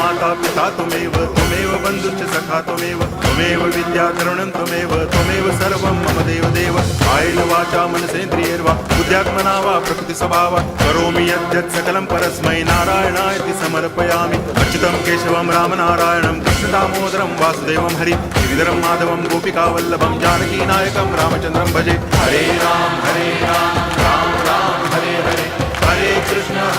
माता पिता त्वमेव त्वमेव बन्धुश्च सखा त्वमेव त्वमेव विद्याधरणं त्वमेव सर्वं मम देव कायेन वाचा मनसेन्द्रियैर्वा बुद्ध्यात्मना वा प्रकृतिस्वभावात् करोमि यद्यत् सकलं परस्मै नारायणायति समर्पयामि अच्युतं केशवं रामनारायणं कृष्णदामोदरं वासुदेवं हरि गिरिधरं माधवं गोपिकावल्लभं जानकीनायकं रामचन्द्रं भजे हरे राम राम राम हरे हरे हरे कृष्ण